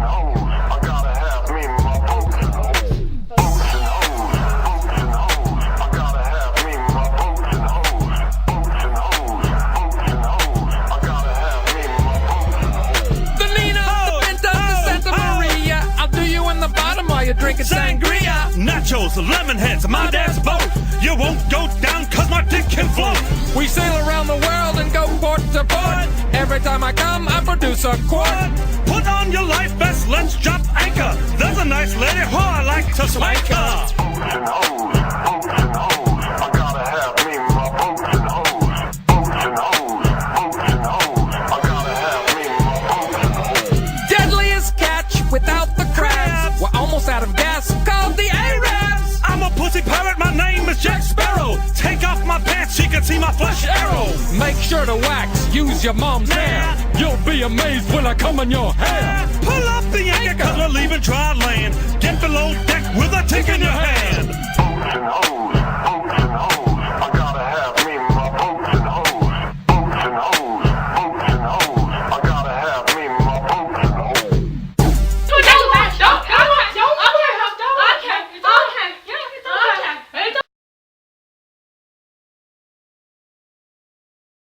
hoes. I gotta have me my boats and hoes. Boats and hoes. Boats and hoes. I gotta have me my boats and hoes. Boats and hoes. Boats and hoes. I gotta have me my boats and hoes. The Nina, the Pinta, the Santa Maria. I'll do you in the bottom while you're drinking sangria. Nachos, lemon heads, my dad's boat. You won't go down cause my dick can float. We sail around the world and go port to port. Every time I come, I produce a quart. Put on your life vest, let's drop anchor. There's a nice lady who I like to swank her. Boats and hoes. Boats and hoes. I gotta have me my boats and hoes. Boats and hoes. Boats and hoes. I gotta have me my boats and hoes. Deadliest catch without the crabs. We're almost out of gas, called the Arabs. I'm a pussy pirate, my name is Jack Sparrow. Take off my pants, she can see my flesh arrow. Make sure to wax, use your mom's hair. You'll be amazed when I come in your hair. Pull up the anchor cause we're leaving dry land. Get below deck with a tick in your hand.